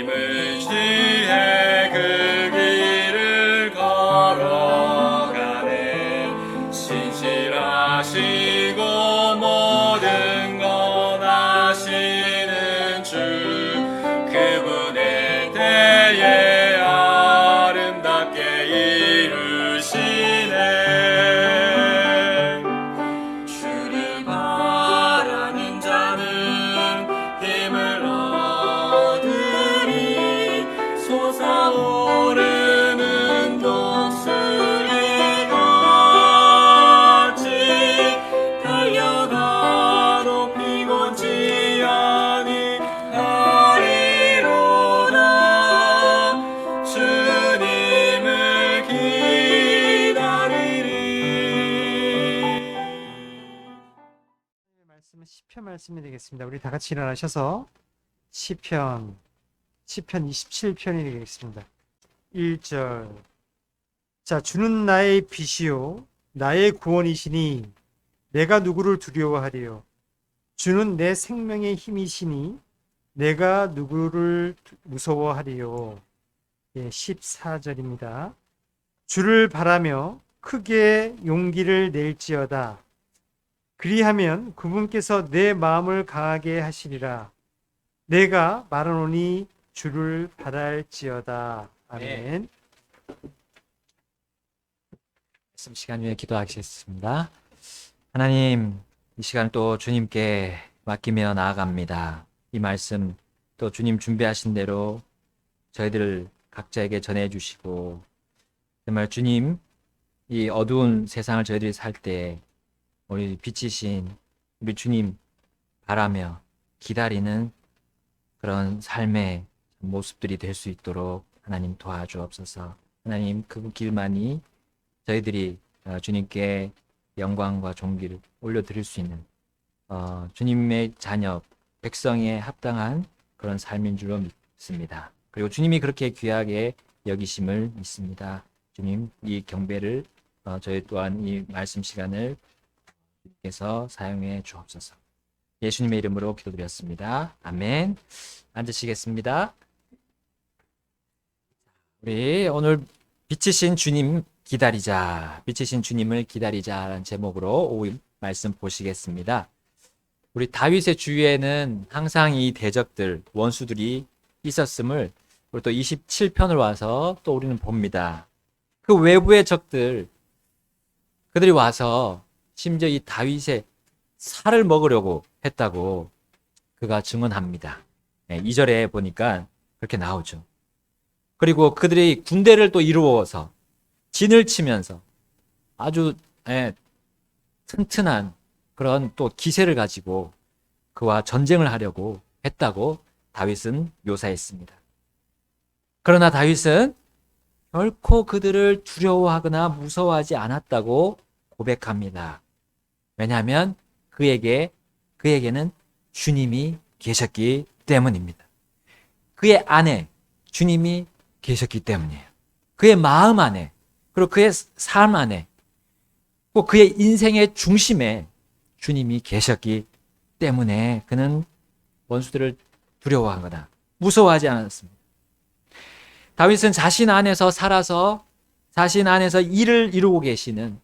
힘을 취해 그 길을 걸어가네. 신실하시고 모든 것 아시는 주, 그분의 때에 아름답게 이루시네. 주를 바라는 자는 힘을 얻으리. 솟아오르는 독수리 같이 달려가 높이 곤지 아니하리로다. 주님을 기다리리. 말씀은 시편 말씀이 되겠습니다. 우리 다 같이 일어나셔서 시편 27편이 되겠습니다. 1절. 자, 주는 나의 빛이요 나의 구원이시니 내가 누구를 두려워하리요. 주는 내 생명의 힘이시니 내가 누구를 무서워하리요. 14절입니다. 주를 바라며 크게 용기를 낼지어다. 그리하면 그분께서 내 마음을 강하게 하시리라. 내가 말하노니 주를 바랄지어다. 아멘. 말씀 시간 위에 기도하겠습니다. 하나님, 이 시간 또 주님께 맡기며 나아갑니다. 이 말씀 또 주님 준비하신 대로 저희들 각자에게 전해주시고, 정말 주님, 이 어두운 세상을 저희들이 살 때 우리 빛이신 우리 주님 바라며 기다리는 그런 삶의 모습들이 될 수 있도록 하나님 도와주옵소서. 하나님, 그 길만이 저희들이 주님께 영광과 존귀를 올려드릴 수 있는 주님의 자녀, 백성에 합당한 그런 삶인 줄로 믿습니다. 그리고 주님이 그렇게 귀하게 여기심을 믿습니다. 주님, 이 경배를 저희 또한 이 말씀 시간을 주님께서 사용해 주옵소서. 예수님의 이름으로 기도드렸습니다. 아멘. 앉으시겠습니다. 우리 오늘 빛이신 주님 기다리자, 빛이신 주님을 기다리자라는 제목으로 오늘 말씀 보시겠습니다. 우리 다윗의 주위에는 항상 이 대적들, 원수들이 있었음을 우리 또 27편을 와서 또 우리는 봅니다. 그 외부의 적들, 그들이 와서 심지어 이 다윗의 살을 먹으려고 했다고 그가 증언합니다. 2절에 보니까 그렇게 나오죠. 그리고 그들이 군대를 또 이루어서 진을 치면서 아주 튼튼한 그런 또 기세를 가지고 그와 전쟁을 하려고 했다고 다윗은 묘사했습니다. 그러나 다윗은 결코 그들을 두려워하거나 무서워하지 않았다고 고백합니다. 왜냐하면 그에게는 주님이 계셨기 때문입니다. 그의 안에 주님이 계셨기 때문이에요. 그의 마음 안에, 그리고 그의 삶 안에, 꼭 그의 인생의 중심에 주님이 계셨기 때문에 그는 원수들을 두려워하거나 무서워하지 않았습니다. 다윗은 자신 안에서 살아서 자신 안에서 일을 이루고 계시는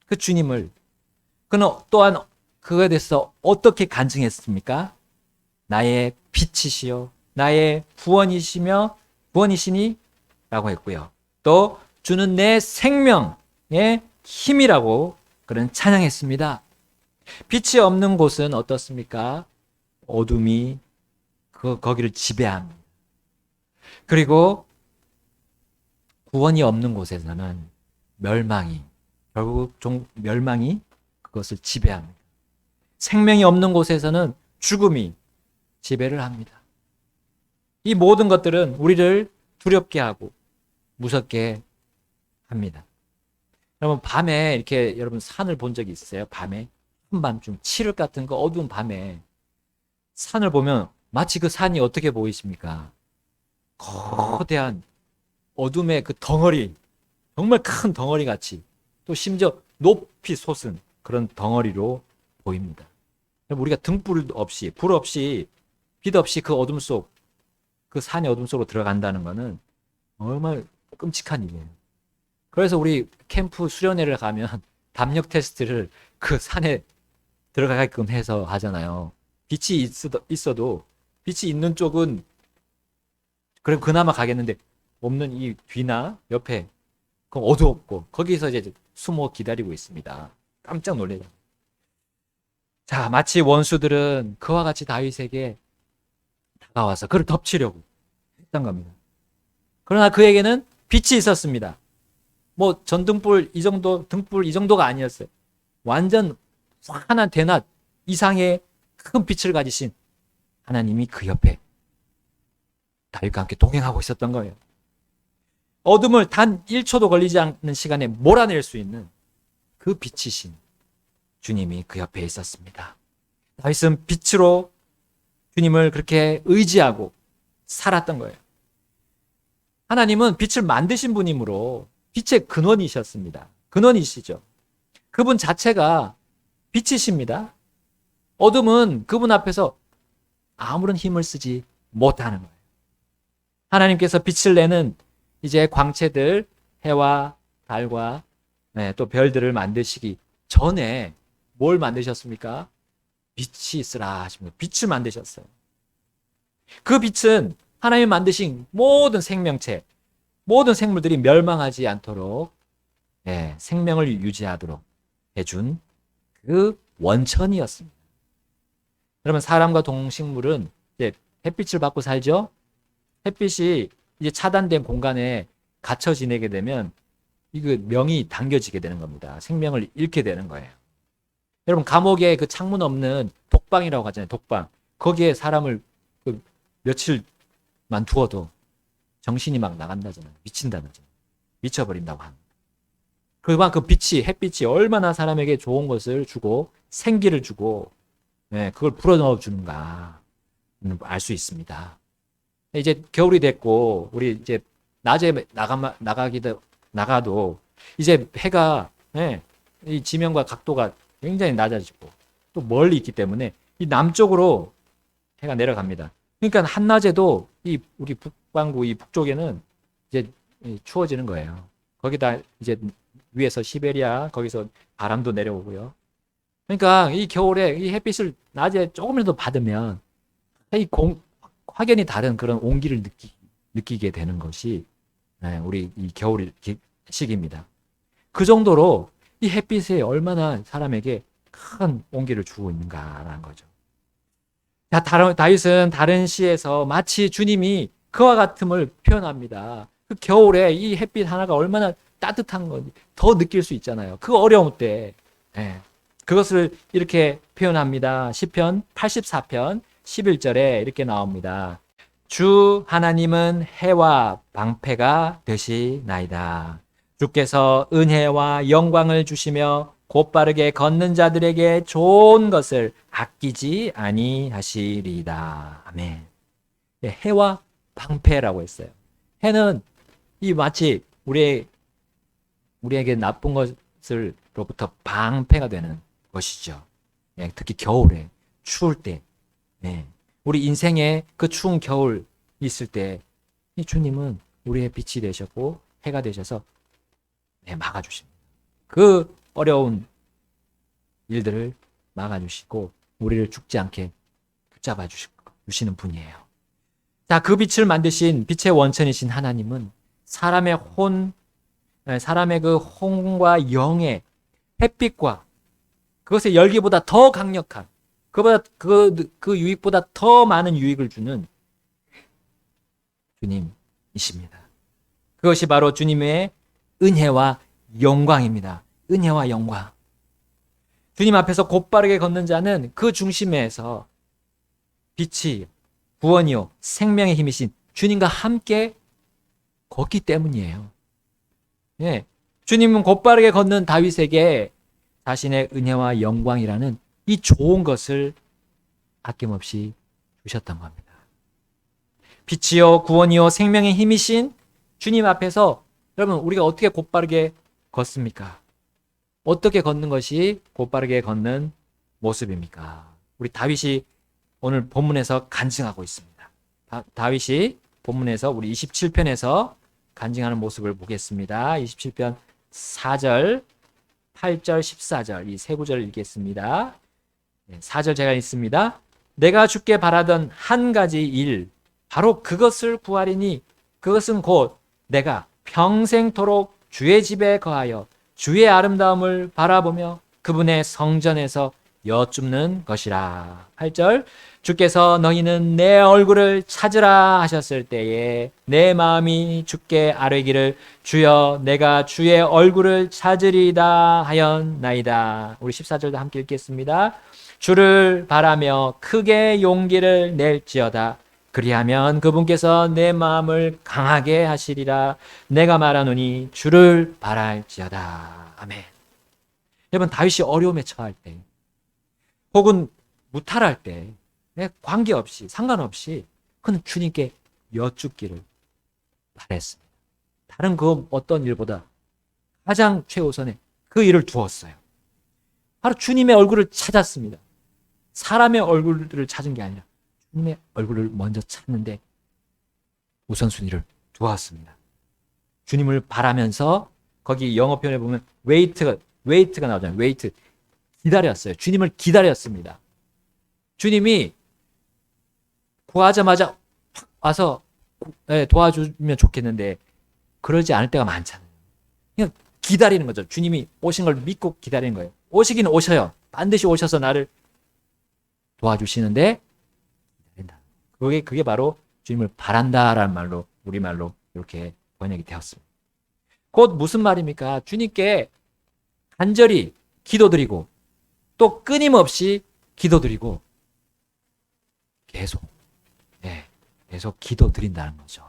그 주님을 그는 또한 그거에 대해서 어떻게 간증했습니까? 나의 빛이시요 나의 구원이시니 라고 했고요. 또 주는 내 생명의 힘이라고 그는 찬양했습니다. 빛이 없는 곳은 어떻습니까? 어둠이 거기를 지배합니다. 그리고 구원이 없는 곳에서는 결국 멸망이 그것을 지배합니다. 생명이 없는 곳에서는 죽음이 지배를 합니다. 이 모든 것들은 우리를 두렵게 하고 무섭게 합니다. 여러분, 밤에 이렇게 여러분 산을 본 적이 있어요? 밤에 한밤중 칠흑 같은 거 어두운 밤에 산을 보면 마치 그 산이 어떻게 보이십니까? 거대한 어둠의 그 덩어리, 정말 큰 덩어리 같이, 또 심지어 높이 솟은 그런 덩어리로 보입니다. 우리가 등불 없이, 불 없이, 빛 없이 그 어둠 속 그 산의 어둠 속으로 들어간다는 거는 얼마나 끔찍한 일이에요. 그래서 우리 캠프 수련회를 가면 담력 테스트를 그 산에 들어가게끔 해서 하잖아요. 빛이 있어도 빛이 있는 쪽은 그래 그나마 가겠는데 없는 이 뒤나 옆에 그 어두웠고 거기서 이제 숨어 기다리고 있습니다. 깜짝 놀래요. 자, 마치 원수들은 그와 같이 다윗에게 다가와서 그를 덮치려고 했던 겁니다. 그러나 그에게는 빛이 있었습니다. 뭐 전등불 이 정도, 등불 이 정도가 아니었어요. 완전 환한 대낮 이상의 큰 빛을 가지신 하나님이 그 옆에 다윗과 함께 동행하고 있었던 거예요. 어둠을 단 1초도 걸리지 않는 시간에 몰아낼 수 있는 그 빛이신 주님이 그 옆에 있었습니다. 다윗은 빛으로 주님을 그렇게 의지하고 살았던 거예요. 하나님은 빛을 만드신 분이므로 빛의 근원이셨습니다. 근원이시죠. 그분 자체가 빛이십니다. 어둠은 그분 앞에서 아무런 힘을 쓰지 못하는 거예요. 하나님께서 빛을 내는 이제 광채들, 해와 달과 또 별들을 만드시기 전에 뭘 만드셨습니까? 빛이 있으라 하십니다. 빛을 만드셨어요. 그 빛은 하나님이 만드신 모든 생명체, 모든 생물들이 멸망하지 않도록 생명을 유지하도록 해준 그 원천이었습니다. 그러면 사람과 동식물은 이제 햇빛을 받고 살죠. 햇빛이 이제 차단된 공간에 갇혀 지내게 되면 이거 명이 당겨지게 되는 겁니다. 생명을 잃게 되는 거예요. 여러분 감옥에 그 창문 없는 독방이라고 하잖아요. 독방. 거기에 사람을 그 며칠만 두어도 정신이 막 나간다잖아요. 미친다든지 미쳐버린다고 합니다. 그만큼 빛이 햇빛이 얼마나 사람에게 좋은 것을 주고 생기를 주고 그걸 불어넣어 주는가 알 수 있습니다. 이제 겨울이 됐고 우리 이제 낮에 나가도 이제 해가 이 지면과 각도가 굉장히 낮아지고 또 멀리 있기 때문에 이 남쪽으로 해가 내려갑니다. 그러니까 한낮에도 이 우리 북반구 이 북쪽에는 이제 추워지는 거예요. 거기다 이제 위에서 시베리아 거기서 바람도 내려오고요. 그러니까 이 겨울에 이 햇빛을 낮에 조금이라도 받으면 이 확연히 다른 그런 온기를 느끼게 되는 것이 우리 이 겨울 시기입니다. 그 정도로 이 햇빛이 얼마나 사람에게 큰 온기를 주고 있는가라는 거죠. 자, 다윗은 다른 시에서 마치 주님이 그와 같음을 표현합니다. 그 겨울에 이 햇빛 하나가 얼마나 따뜻한 건지 더 느낄 수 있잖아요. 그 어려움 때. 그것을 이렇게 표현합니다. 시편 84편 11절에 이렇게 나옵니다. 주 하나님은 해와 방패가 되시나이다. 주께서 은혜와 영광을 주시며 곧바르게 걷는 자들에게 좋은 것을 아끼지 아니하시리다. 아멘. 해와 방패라고 했어요. 해는 이 마치 우리에게 나쁜 것을로부터 방패가 되는 것이죠. 특히 겨울에 추울 때, 우리 인생에 그 추운 겨울 있을 때, 이 주님은 우리의 빛이 되셨고 해가 되셔서 막아주십니다. 그 어려운 일들을 막아주시고 우리를 죽지 않게 붙잡아 주시는 분이에요. 자, 그 빛을 만드신 빛의 원천이신 하나님은 사람의 그 혼과 영의 햇빛과 그것의 열기보다 더 강력한 그보다 그 유익보다 더 많은 유익을 주는 주님이십니다. 그것이 바로 주님의 은혜와 영광입니다. 은혜와 영광. 주님 앞에서 곧바르게 걷는 자는 그 중심에서 빛이 구원이요 생명의 힘이신 주님과 함께 걷기 때문이에요. 주님은 곧바르게 걷는 다윗에게 자신의 은혜와 영광이라는 이 좋은 것을 아낌없이 주셨던 겁니다. 빛이요 구원이요 생명의 힘이신 주님 앞에서 여러분 우리가 어떻게 곧바르게 걷습니까? 어떻게 걷는 것이 곧바르게 걷는 모습입니까? 우리 다윗이 오늘 본문에서 간증하고 있습니다. 다윗이 본문에서 우리 27편에서 간증하는 모습을 보겠습니다. 27편 4절, 8절, 14절 이 세 구절을 읽겠습니다. 4절 제가 읽습니다. 내가 주께 바라던 한 가지 일 바로 그것을 구하리니 그것은 곧 내가 평생토록 주의 집에 거하여 주의 아름다움을 바라보며 그분의 성전에서 여쭙는 것이라. 8절 주께서 너희는 내 얼굴을 찾으라 하셨을 때에 내 마음이 주께 아뢰기를 주여 내가 주의 얼굴을 찾으리다 하였나이다. 우리 14절도 함께 읽겠습니다. 주를 바라며 크게 용기를 낼지어다. 그리하면 그분께서 내 마음을 강하게 하시리라. 내가 말하노니 주를 바랄지어다. 아멘. 여러분 다윗이 어려움에 처할 때 혹은 무탈할 때 관계없이 상관없이 그는 주님께 여쭙기를 바랬습니다. 다른 그 어떤 일보다 가장 최우선에 그 일을 두었어요. 바로 주님의 얼굴을 찾았습니다. 사람의 얼굴을 찾은 게 아니라 주님의 얼굴을 먼저 찾는데 우선순위를 두었습니다. 주님을 바라면서 거기 영어 표현에 보면 웨이트가 나오잖아요. 웨이트. 기다렸어요. 주님을 기다렸습니다. 주님이 구하자마자 확 와서 도와주면 좋겠는데 그러지 않을 때가 많잖아요. 그냥 기다리는 거죠. 주님이 오신 걸 믿고 기다리는 거예요. 오시긴 오셔요. 반드시 오셔서 나를 도와주시는데 기다린다. 그게 바로 주님을 바란다라는 말로 우리말로 이렇게 번역이 되었습니다. 곧 무슨 말입니까? 주님께 간절히 기도드리고 또 끊임없이 기도드리고 계속 기도드린다는 거죠.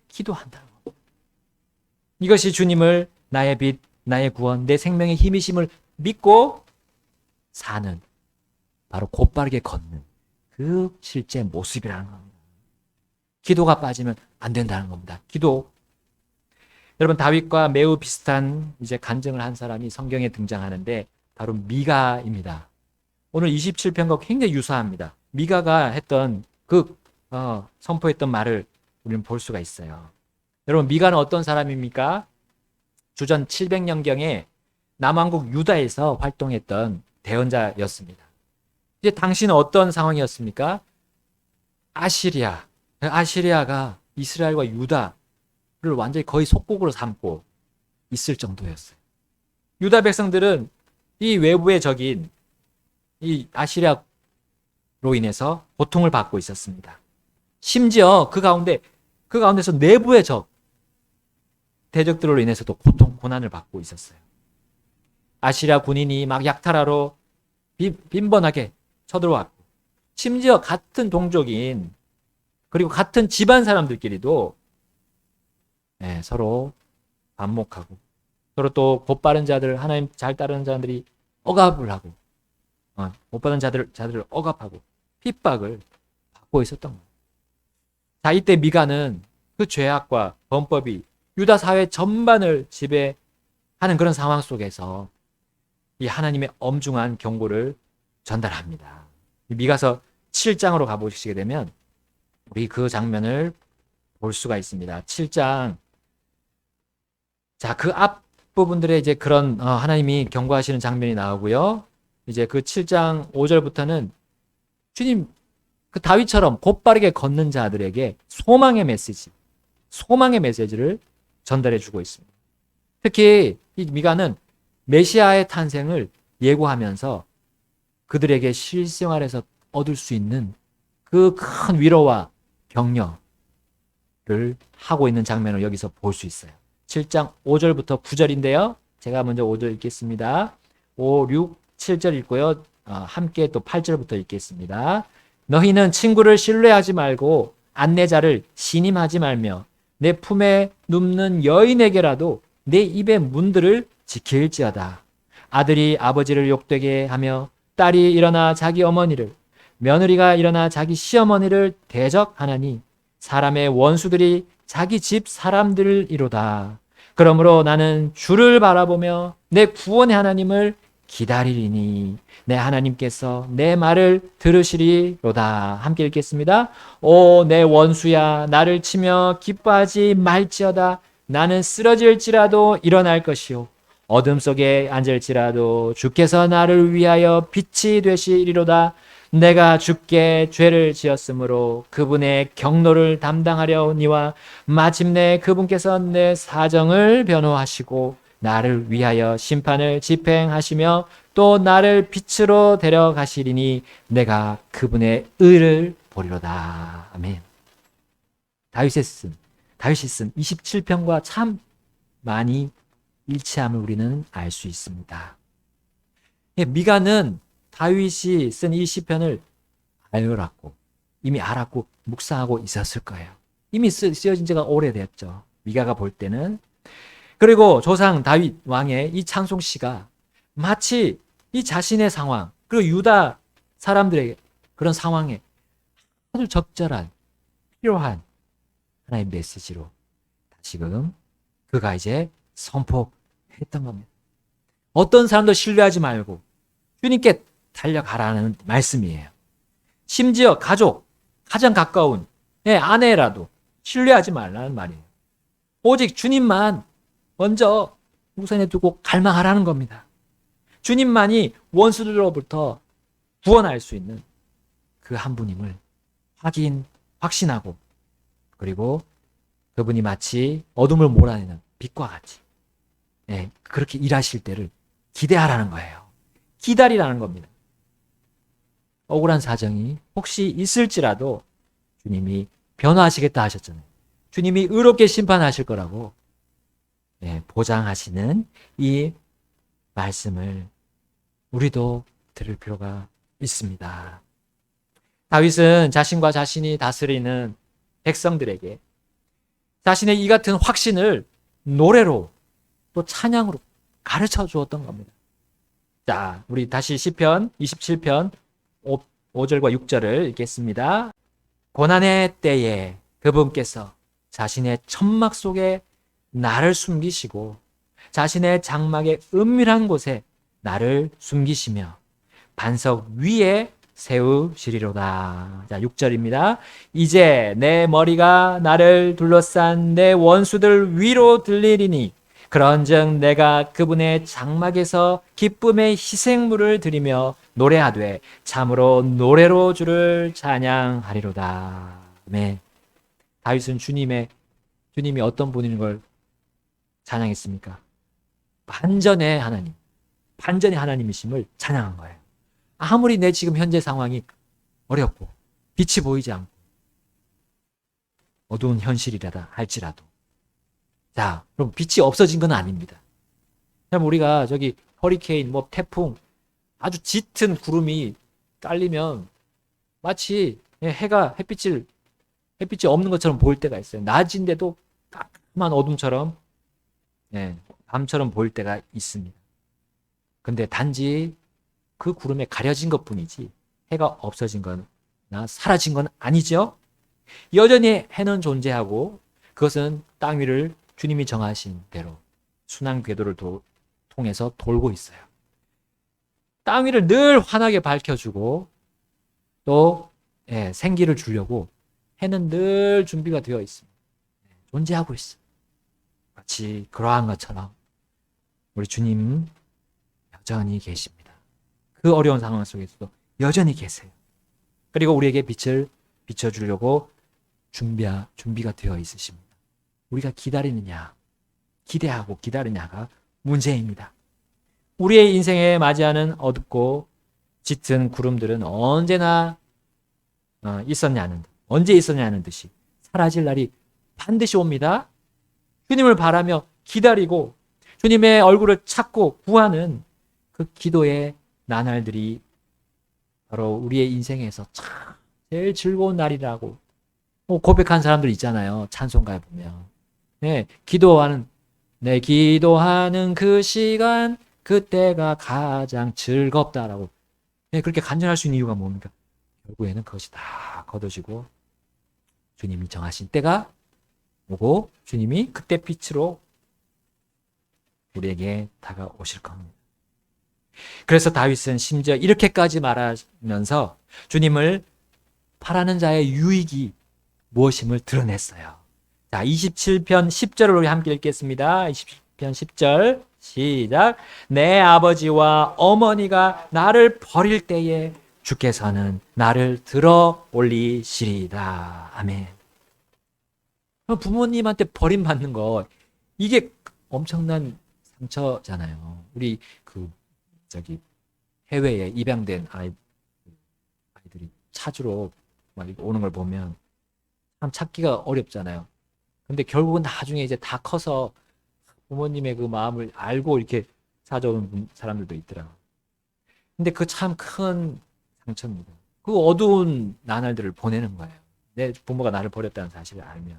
기도한다는 거. 이것이 주님을 나의 빛, 나의 구원, 내 생명의 힘이심을 믿고 사는 바로 곧바르게 걷는 그 실제 모습이라는 겁니다. 기도가 빠지면 안 된다는 겁니다. 기도. 여러분 다윗과 매우 비슷한 이제 간증을 한 사람이 성경에 등장하는데 바로 미가입니다. 오늘 27편과 굉장히 유사합니다. 미가가 했던 선포했던 말을 우리는 볼 수가 있어요. 여러분 미가는 어떤 사람입니까? 주전 700년경에 남왕국 유다에서 활동했던 대언자였습니다. 이제 당시는 어떤 상황이었습니까? 아시리아가 이스라엘과 유다를 완전히 거의 속국으로 삼고 있을 정도였어요. 유다 백성들은 이 외부의 적인 이 아시리아로 인해서 고통을 받고 있었습니다. 심지어 그 가운데서 내부의 대적들로 인해서도 고난을 받고 있었어요. 아시리아 군인이 막 약탈하러 빈번하게 쳐들어왔고, 심지어 같은 동족인 그리고 같은 집안 사람들끼리도 서로 반목하고 서로 또 곧바른 자들, 하나님 잘 따르는 자들이 억압을 하고 못 받은 자들을 억압하고 핍박을 받고 있었던 거예요. 자, 이때 미가는 그 죄악과 범법이 유다 사회 전반을 지배하는 그런 상황 속에서 이 하나님의 엄중한 경고를 전달합니다. 미가서 7장으로 가보시게 되면 우리 그 장면을 볼 수가 있습니다. 7장. 자, 그 앞부분들에 이제 그런 하나님이 경고하시는 장면이 나오고요. 이제 그 7장 5절부터는 주님 그 다윗처럼 곧바르게 걷는 자들에게 소망의 메시지를 전달해 주고 있습니다. 특히 이 미가는 메시아의 탄생을 예고하면서 그들에게 실생활에서 얻을 수 있는 그 큰 위로와 격려를 하고 있는 장면을 여기서 볼 수 있어요. 7장 5절부터 9절인데요. 제가 먼저 5절 읽겠습니다. 5, 6, 7절 읽고요. 함께 또 8절부터 읽겠습니다. 너희는 친구를 신뢰하지 말고 안내자를 신임하지 말며 내 품에 눕는 여인에게라도 내 입의 문들을 지킬지어다. 아들이 아버지를 욕되게 하며 딸이 일어나 자기 어머니를, 며느리가 일어나 자기 시어머니를 대적하나니 사람의 원수들이 자기 집 사람들이로다. 그러므로 나는 주를 바라보며 내 구원의 하나님을 기다리리니 내 하나님께서 내 말을 들으시리로다. 함께 읽겠습니다. 오 내 원수야 나를 치며 기뻐하지 말지어다. 나는 쓰러질지라도 일어날 것이요 어둠 속에 앉을지라도 주께서 나를 위하여 빛이 되시리로다. 내가 주께 죄를 지었으므로 그분의 경노를 담당하려니와 마침내 그분께서 내 사정을 변호하시고 나를 위하여 심판을 집행하시며 또 나를 빛으로 데려가시리니 내가 그분의 의를 보리로다. 아멘. 다윗이 쓴 27편과 참 많이 일치함을 우리는 알 수 있습니다. 미가는 다윗이 쓴 이 시편을 이미 알았고 묵상하고 있었을 거예요. 이미 쓰여진 지가 오래됐죠. 미가가 볼 때는. 그리고 조상 다윗 왕의 이 찬송시가 마치 이 자신의 상황 그리고 유다 사람들에게 그런 상황에 아주 적절한 필요한 하나의 메시지로 다시금 그가 이제 선포했던 겁니다. 어떤 사람도 신뢰하지 말고 주님께 달려가라는 말씀이에요. 심지어 가족, 가장 가까운 아내라도 신뢰하지 말라는 말이에요. 오직 주님만 먼저 우선에 두고 갈망하라는 겁니다. 주님만이 원수들로부터 구원할 수 있는 그 한 분임을 확신하고 그리고 그분이 마치 어둠을 몰아내는 빛과 같이 그렇게 일하실 때를 기대하라는 거예요. 기다리라는 겁니다. 억울한 사정이 혹시 있을지라도 주님이 변화하시겠다 하셨잖아요. 주님이 의롭게 심판하실 거라고 보장하시는 이 말씀을 우리도 들을 필요가 있습니다. 다윗은 자신과 자신이 다스리는 백성들에게 자신의 이 같은 확신을 노래로 또 찬양으로 가르쳐 주었던 겁니다. 자, 우리 다시 시편 27편 5절과 6절을 읽겠습니다. 고난의 때에 그분께서 자신의 천막 속에 나를 숨기시고 자신의 장막의 은밀한 곳에 나를 숨기시며 반석 위에 세우시리로다. 자, 6절입니다. 이제 내 머리가 나를 둘러싼 내 원수들 위로 들리리니 그런즉 내가 그분의 장막에서 기쁨의 희생물을 드리며 노래하되 참으로 노래로 주를 찬양하리로다. 네. 다윗은 주님이 어떤 분인 걸 찬양했습니까? 반전의 하나님이심을 찬양한 거예요. 아무리 내 지금 현재 상황이 어렵고 빛이 보이지 않고 어두운 현실이라다 할지라도 자, 그럼 빛이 없어진 건 아닙니다. 그럼 우리가 저기 허리케인, 태풍, 아주 짙은 구름이 깔리면 마치 햇빛이 없는 것처럼 보일 때가 있어요. 낮인데도 까만 어둠처럼, 밤처럼 보일 때가 있습니다. 근데 단지 그 구름에 가려진 것 뿐이지 해가 없어진 거나 사라진 건 아니죠. 여전히 해는 존재하고 그것은 땅 위를 주님이 정하신 대로 순환 궤도를 통해서 돌고 있어요. 땅 위를 늘 환하게 밝혀주고 또 생기를 주려고 해는 늘 준비가 되어 있습니다. 존재하고 있어요. 마치 그러한 것처럼 우리 주님 여전히 계십니다. 그 어려운 상황 속에서도 여전히 계세요. 그리고 우리에게 빛을 비춰주려고 준비가 되어 있으십니다. 우리가 기대하고 기다리냐가 문제입니다. 우리의 인생에 맞이하는 어둡고 짙은 구름들은 언제 있었냐는 듯이 사라질 날이 반드시 옵니다. 주님을 바라며 기다리고 주님의 얼굴을 찾고 구하는 그 기도의 나날들이 바로 우리의 인생에서 참 제일 즐거운 날이라고 고백한 사람들 있잖아요. 찬송가에 보면. 기도하는 그 시간 그때가 가장 즐겁다라고 그렇게 간절할 수 있는 이유가 뭡니까? 결국에는 그것이 다 거둬지고 주님이 정하신 때가 오고 주님이 그때 빛으로 우리에게 다가오실 겁니다. 그래서 다윗은 심지어 이렇게까지 말하면서 주님을 바라는 자의 유익이 무엇임을 드러냈어요. 자, 27편 10절을 우리 함께 읽겠습니다. 27편 10절 시작. 내 아버지와 어머니가 나를 버릴 때에 주께서는 나를 들어 올리시리라. 아멘. 부모님한테 버림받는 거 이게 엄청난 상처잖아요. 우리 해외에 입양된 아이들이 찾으러 막 오는 걸 보면 참 찾기가 어렵잖아요. 근데 결국은 나중에 이제 다 커서 부모님의 그 마음을 알고 이렇게 찾아오는 사람들도 있더라고요. 근데 그 참 큰 상처입니다. 그 어두운 나날들을 보내는 거예요. 내 부모가 나를 버렸다는 사실을 알면.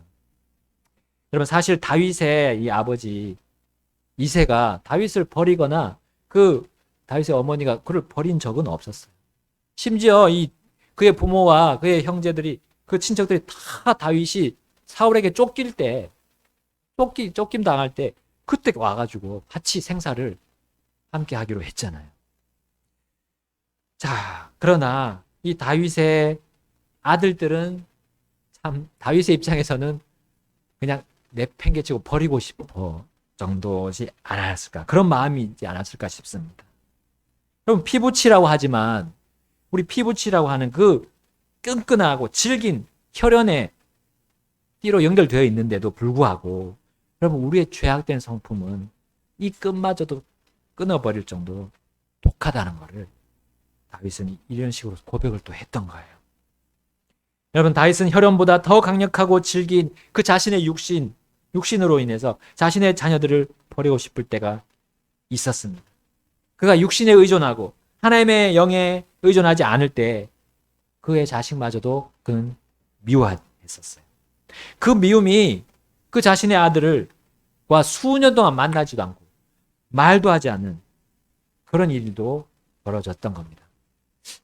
여러분, 사실 다윗의 이 아버지 이새가 다윗을 버리거나 그 다윗의 어머니가 그를 버린 적은 없었어요. 심지어 그의 부모와 그의 형제들이 그 친척들이 다 다윗이 사울에게 쫓김 당할 때 그때 와가지고 같이 생사를 함께 하기로 했잖아요. 자, 그러나 이 다윗의 아들들은 참 다윗의 입장에서는 그냥 내팽개치고 버리고 싶어 정도지 않았을까, 그런 마음이지 않았을까 싶습니다. 여러분, 피부치라고 하지만 우리 피부치라고 하는 그 끈끈하고 질긴 혈연의 띠로 연결되어 있는데도 불구하고 여러분, 우리의 죄악된 성품은 이 끈마저도 끊어버릴 정도로 독하다는 것을 다윗은 이런 식으로 고백을 또 했던 거예요. 여러분, 다윗은 혈연보다 더 강력하고 질긴 그 자신의 육신으로 인해서 자신의 자녀들을 버리고 싶을 때가 있었습니다. 그가 육신에 의존하고 하나님의 영에 의존하지 않을 때 그의 자식마저도 그는 미워했었어요. 그 미움이 그 자신의 아들과 수년 동안 만나지도 않고 말도 하지 않는 그런 일도 벌어졌던 겁니다.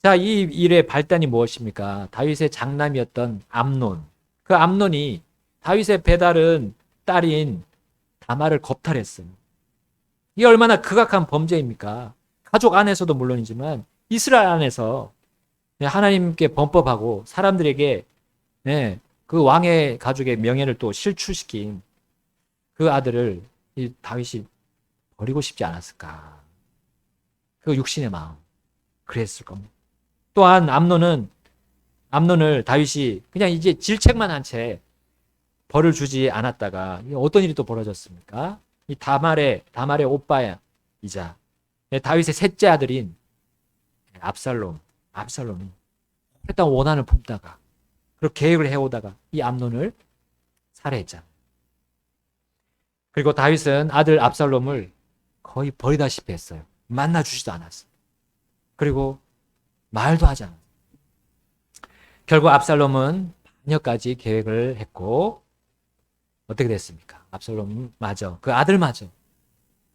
자, 이 일의 발단이 무엇입니까? 다윗의 장남이었던 암논. 그 암논이 다윗의 배다른 딸인 다말을 겁탈했어요. 이게 얼마나 극악한 범죄입니까? 가족 안에서도 물론이지만 이스라엘 안에서 하나님께 범법하고 사람들에게 그 왕의 가족의 명예를 또 실추시킨 그 아들을 이 다윗이 버리고 싶지 않았을까? 그 육신의 마음 그랬을 겁니다. 또한 암논을 다윗이 그냥 이제 질책만 한 채 벌을 주지 않았다가 어떤 일이 또 벌어졌습니까? 이 다말의 오빠이자 다윗의 셋째 아들인 압살롬이 일단 원한을 품다가 그렇게 계획을 해오다가 이 암논을 살해했잖아요. 그리고 다윗은 아들 압살롬을 거의 버리다시피 했어요. 만나주지도 않았어요. 그리고 말도 하지 않았어요. 결국 압살롬은 반역까지 계획을 했고 어떻게 됐습니까? 압살롬마저, 그 아들마저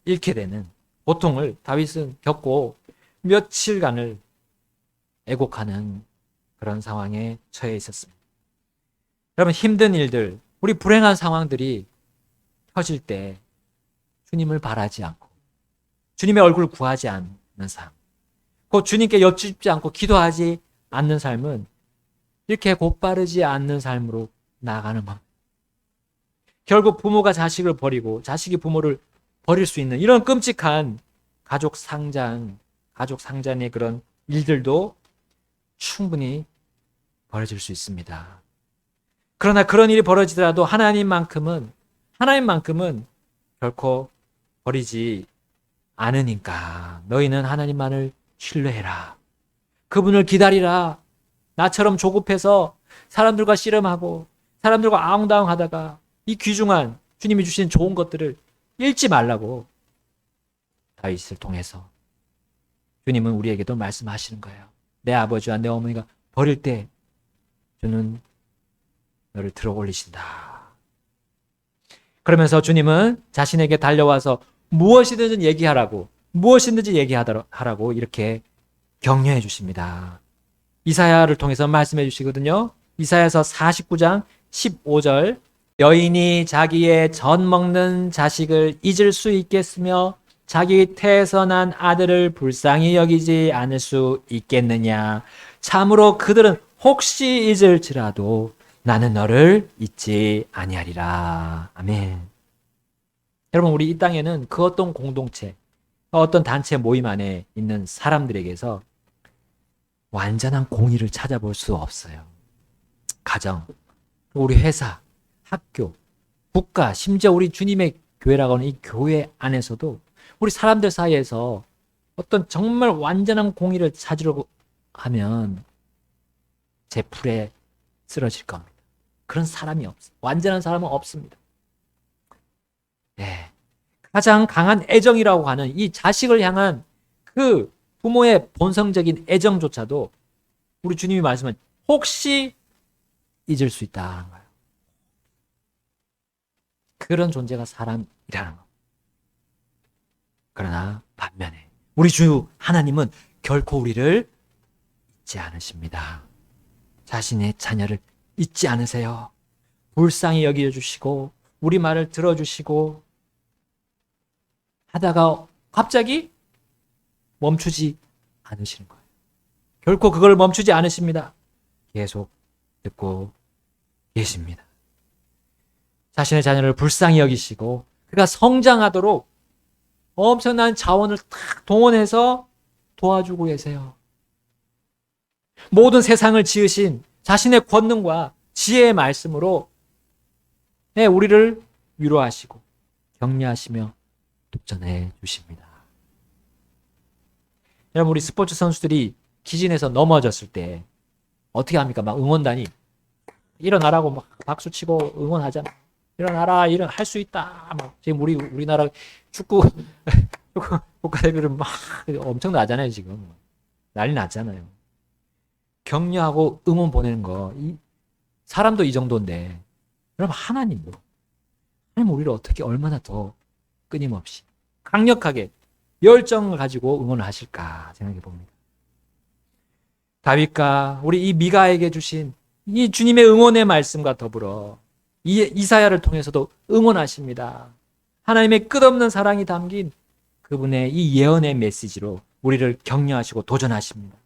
잃게 되는 고통을 다윗은 겪고 며칠간을 애곡하는 그런 상황에 처해 있었습니다. 여러분, 힘든 일들, 우리 불행한 상황들이 터질 때 주님을 바라지 않고 주님의 얼굴을 구하지 않는 삶, 곧 주님께 여쭙지 않고 기도하지 않는 삶은 이렇게 곧바르지 않는 삶으로 나아가는 겁니다. 결국 부모가 자식을 버리고 자식이 부모를 버릴 수 있는 이런 끔찍한 가족 상잔의 그런 일들도 충분히 벌어질 수 있습니다. 그러나 그런 일이 벌어지더라도 하나님만큼은 결코 버리지 않으니까 너희는 하나님만을 신뢰해라. 그분을 기다리라. 나처럼 조급해서 사람들과 씨름하고 사람들과 아웅다웅하다가 이 귀중한 주님이 주신 좋은 것들을 잃지 말라고 다윗을 통해서 주님은 우리에게도 말씀하시는 거예요. 내 아버지와 내 어머니가 버릴 때 주는 너를 들어 올리신다. 그러면서 주님은 자신에게 달려와서 무엇이든지 얘기하라고 이렇게 격려해 주십니다. 이사야를 통해서 말씀해 주시거든요. 이사야서 49장 15절 여인이 자기의 젖 먹는 자식을 잊을 수 있겠으며 자기 태선한 아들을 불쌍히 여기지 않을 수 있겠느냐. 참으로 그들은 혹시 잊을지라도 나는 너를 잊지 아니하리라. 아멘. 여러분, 우리 이 땅에는 그 어떤 공동체, 어떤 단체 모임 안에 있는 사람들에게서 완전한 공의를 찾아볼 수 없어요. 가정, 우리 회사, 학교, 국가, 심지어 우리 주님의 교회라고 하는 이 교회 안에서도 우리 사람들 사이에서 어떤 정말 완전한 공의를 찾으려고 하면 제 풀에 쓰러질 겁니다. 그런 사람이 없어요. 완전한 사람은 없습니다. 네. 가장 강한 애정이라고 하는 이 자식을 향한 그 부모의 본성적인 애정조차도 우리 주님이 말씀한 혹시 잊을 수 있다는 거예요. 그런 존재가 사람이라는 거. 그러나 반면에 우리 주 하나님은 결코 우리를 잊지 않으십니다. 자신의 자녀를 잊지 않으세요. 불쌍히 여겨주시고 우리 말을 들어주시고 하다가 갑자기 멈추지 않으시는 거예요. 결코 그걸 멈추지 않으십니다. 계속 듣고 계십니다. 자신의 자녀를 불쌍히 여기시고 그가 성장하도록 엄청난 자원을 탁 동원해서 도와주고 계세요. 모든 세상을 지으신 자신의 권능과 지혜의 말씀으로 우리를 위로하시고 격려하시며 독전해 주십니다. 여러분, 우리 스포츠 선수들이 기진에서 넘어졌을 때 어떻게 합니까? 막 응원단이 일어나라고 막 박수 치고 응원하잖아. 일어나라, 할 수 있다. 막 지금 우리나라 축구 국가대표를 막 엄청나잖아요. 지금 난리 났잖아요. 격려하고 응원 보내는 거, 사람도 이 정도인데, 여러분 하나님 우리를 어떻게 얼마나 더 끊임없이 강력하게 열정을 가지고 응원을 하실까 생각해 봅니다. 다윗과 우리 이 미가에게 주신 이 주님의 응원의 말씀과 더불어 이사야를 통해서도 응원하십니다. 하나님의 끝없는 사랑이 담긴 그분의 이 예언의 메시지로 우리를 격려하시고 도전하십니다.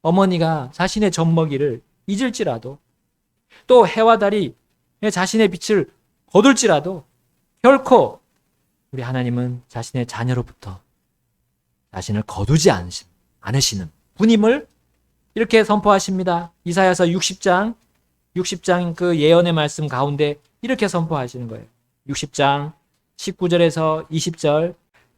어머니가 자신의 젖먹이를 잊을지라도 또 해와 달이 자신의 빛을 거둘지라도 결코 우리 하나님은 자신의 자녀로부터 자신을 거두지 않으시는 분임을 이렇게 선포하십니다. 이사야서 60장 그 예언의 말씀 가운데 이렇게 선포하시는 거예요. 60장 19절에서 20절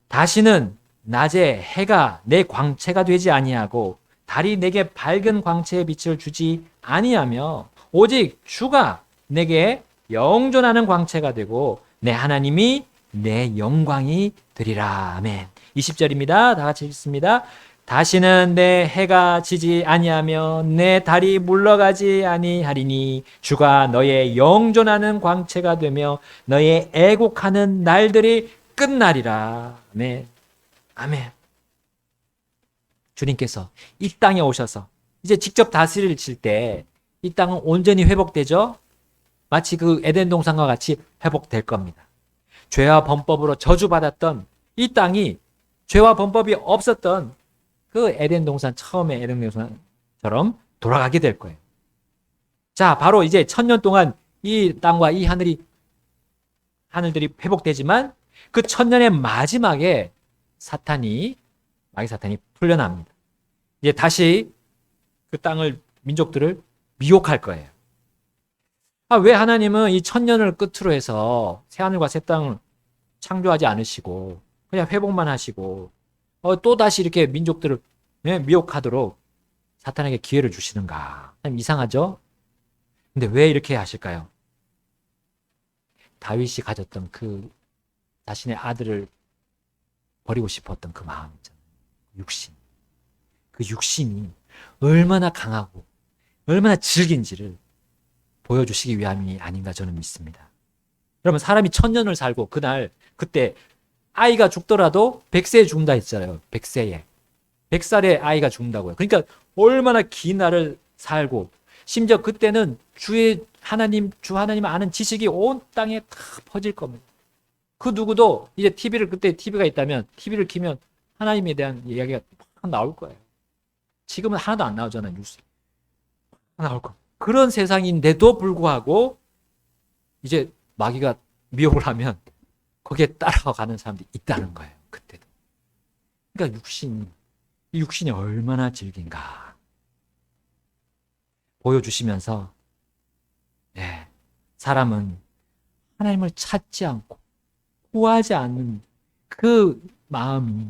다시는 낮에 해가 내 광채가 되지 아니하고 달이 내게 밝은 광채의 빛을 주지 아니하며 오직 주가 내게 영존하는 광채가 되고 내 하나님이 내 영광이 되리라. 아멘. 20절입니다. 다 같이 읽습니다. 다시는 내 해가 지지 아니하며 내 달이 물러가지 아니하리니 주가 너의 영존하는 광채가 되며 너의 애곡하는 날들이 끝나리라. 아멘. 아멘. 주님께서 이 땅에 오셔서 이제 직접 다스리실 때 이 땅은 온전히 회복되죠. 마치 그 에덴 동산과 같이 회복될 겁니다. 죄와 범법으로 저주받았던 이 땅이 죄와 범법이 없었던 그 에덴 동산, 처음에 에덴 동산처럼 돌아가게 될 거예요. 자, 바로 이제 1000년 동안 이 땅과 이 하늘들이 회복되지만 그 1000년의 마지막에 마귀 사탄이 풀려납니다. 이제 다시 그 땅을, 민족들을 미혹할 거예요. 왜 하나님은 이 1000년을 끝으로 해서 새하늘과 새 땅을 창조하지 않으시고 그냥 회복만 하시고 또 다시 이렇게 민족들을 미혹하도록 사탄에게 기회를 주시는가? 참 이상하죠? 근데 왜 이렇게 하실까요? 다윗이 가졌던 그 자신의 아들을 버리고 싶었던 그 마음 있잖아요. 육신. 그 육신이 얼마나 강하고 얼마나 질긴지를 보여주시기 위함이 아닌가 저는 믿습니다. 여러분, 사람이 1000년을 살고 그때 아이가 죽더라도 100세에 죽는다 했잖아요. 100세에. 100살에 아이가 죽는다고요. 그러니까 얼마나 긴 날을 살고, 심지어 그때는 주 하나님 아는 지식이 온 땅에 다 퍼질 겁니다. 그 누구도 이제 그때 TV가 있다면 TV를 키면 하나님에 대한 이야기가 막 나올 거예요. 지금은 하나도 안 나오잖아요. 뉴스. 나올 거. 그런 세상인데도 불구하고 이제 마귀가 미혹을 하면 거기에 따라가는 사람들이 있다는 거예요. 그때도. 그러니까 이 육신이 얼마나 질긴가 보여주시면서 사람은 하나님을 찾지 않고 구하지 않는 그 마음이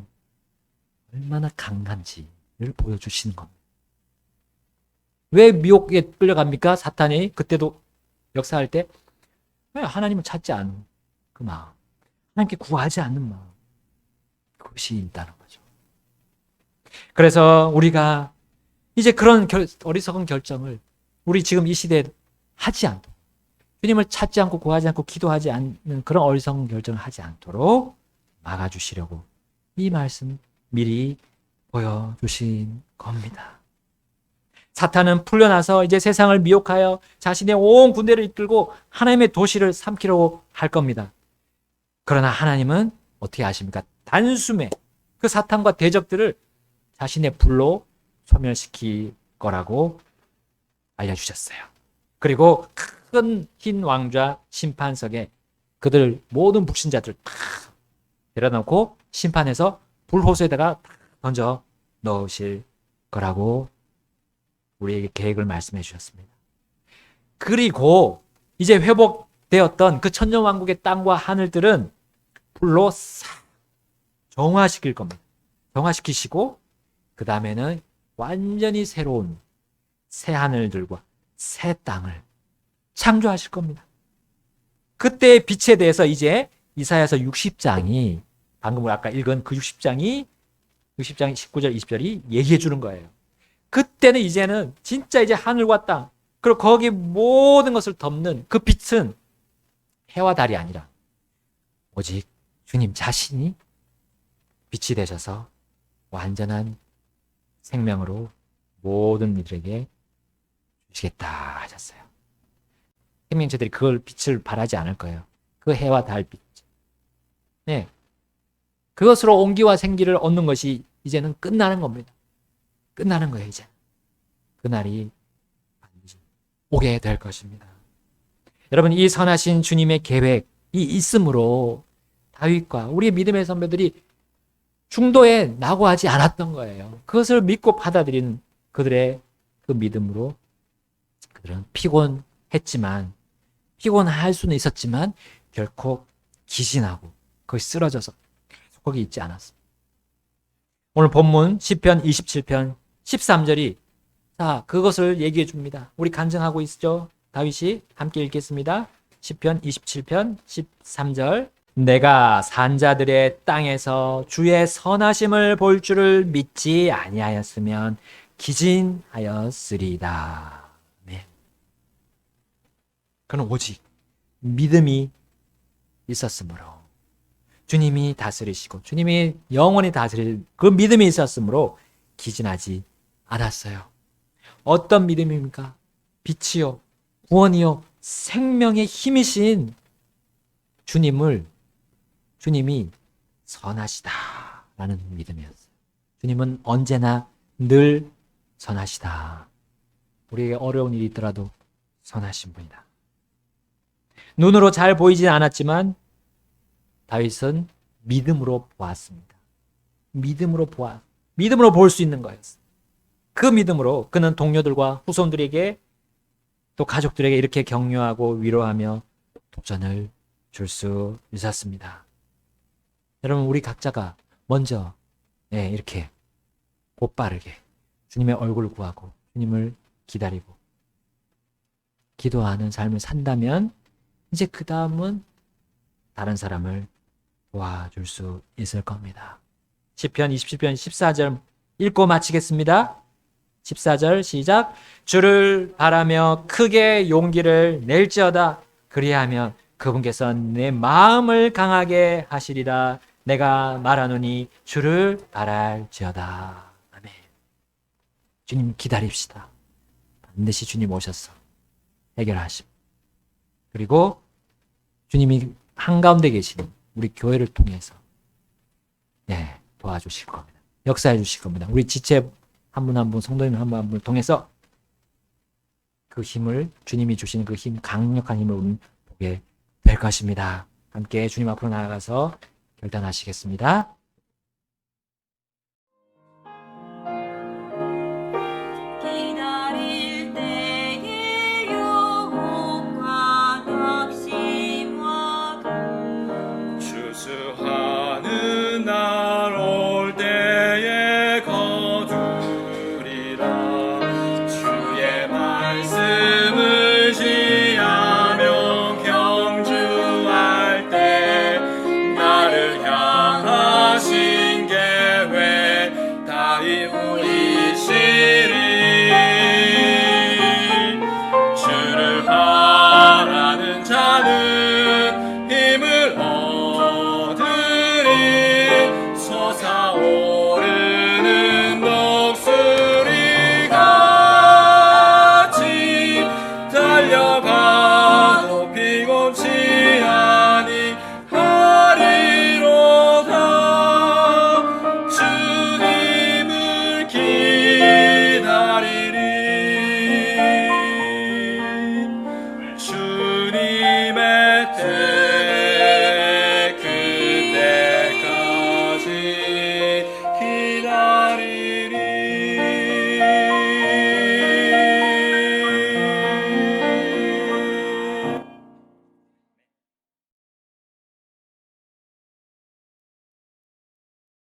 얼마나 강한지를 보여주시는 겁니다. 왜 미혹에 끌려갑니까? 사탄이 그때도 역사할 때 하나님을 찾지 않은 그 마음, 하나님께 구하지 않는 마음, 그것이 있다는 거죠. 그래서 우리가 이제 그런 어리석은 결정을 우리 지금 이 시대에 하지 않도록, 주님을 찾지 않고 구하지 않고 기도하지 않는 그런 어리석은 결정을 하지 않도록 막아주시려고 이 말씀 미리 보여주신 겁니다. 사탄은 풀려나서 이제 세상을 미혹하여 자신의 온 군대를 이끌고 하나님의 도시를 삼키려고 할 겁니다. 그러나 하나님은 어떻게 하십니까? 단숨에 그 사탄과 대적들을 자신의 불로 소멸시킬 거라고 알려주셨어요. 그리고 큰 흰 왕좌 심판석에 그들 모든 불신자들 다 데려놓고 심판해서 불호수에다가 던져 넣으실 거라고 우리에게 계획을 말씀해 주셨습니다. 그리고 이제 회복되었던 그 천년왕국의 땅과 하늘들은 불로 싹 정화시킬 겁니다. 정화시키시고 그 다음에는 완전히 새로운 새 하늘들과 새 땅을 창조하실 겁니다. 그때의 빛에 대해서 이제 이사야서 60장이 방금 아까 읽은 그 60장이 19절 20절이 얘기해 주는 거예요. 그때는 이제는 진짜 이제 하늘과 땅 그리고 거기 모든 것을 덮는 그 빛은 해와 달이 아니라 오직 주님 자신이 빛이 되셔서 완전한 생명으로 모든 이들에게 주시겠다 하셨어요. 생명체들이 그걸 빛을 발하지 않을 거예요. 그 해와 달 빛. 네. 그것으로 온기와 생기를 얻는 것이 이제는 끝나는 겁니다. 끝나는 거예요, 이제. 그날이 반드시 오게 될 것입니다. 여러분, 이 선하신 주님의 계획이 있으므로 다윗과 우리 믿음의 선배들이 중도에 낙오하지 않았던 거예요. 그것을 믿고 받아들인 그들의 그 믿음으로 그들은 피곤할 수는 있었지만 결코 기진하고 거기 쓰러져서 계속 거기 있지 않았습니다. 오늘 본문 시편 27편 13절이 자 그것을 얘기해 줍니다. 우리 간증하고 있죠? 다윗이 함께 읽겠습니다. 시편 27편 13절 내가 산자들의 땅에서 주의 선하심을 볼 줄을 믿지 아니하였으면 기진하였으리다. 네. 그는 오직 믿음이 있었으므로 주님이 다스리시고 주님이 영원히 다스릴 그 믿음이 있었으므로 기진하지 않았어요. 어떤 믿음입니까? 빛이요, 구원이요, 생명의 힘이신 주님이 선하시다라는 믿음이었어요. 주님은 언제나 늘 선하시다. 우리에게 어려운 일이 있더라도 선하신 분이다. 눈으로 잘 보이진 않았지만 다윗은 믿음으로 보았습니다. 믿음으로 볼 수 있는 거였어요. 그 믿음으로 그는 동료들과 후손들에게 또 가족들에게 이렇게 격려하고 위로하며 도전을 줄 수 있었습니다. 여러분, 우리 각자가 먼저 이렇게 곧바르게 주님의 얼굴을 구하고 주님을 기다리고 기도하는 삶을 산다면 이제 그 다음은 다른 사람을 도와줄 수 있을 겁니다. 시편 27편 14절 읽고 마치겠습니다. 14절 시작. 주를 바라며 크게 용기를 낼지어다. 그리하면 그분께서 내 마음을 강하게 하시리라. 내가 말하노니 주를 바랄지어다. 아멘. 주님 기다립시다. 반드시 주님 오셔서 해결하십니다. 그리고 주님이 한가운데 계시는 우리 교회를 통해서 도와주실 겁니다. 역사해 주실 겁니다. 우리 지체 한 분 한 분, 성도님 한 분 한 분을 통해서 그 힘을, 주님이 주신 그 힘, 강력한 힘을 우리는 보게 될 것입니다. 함께 주님 앞으로 나아가서 결단하시겠습니다.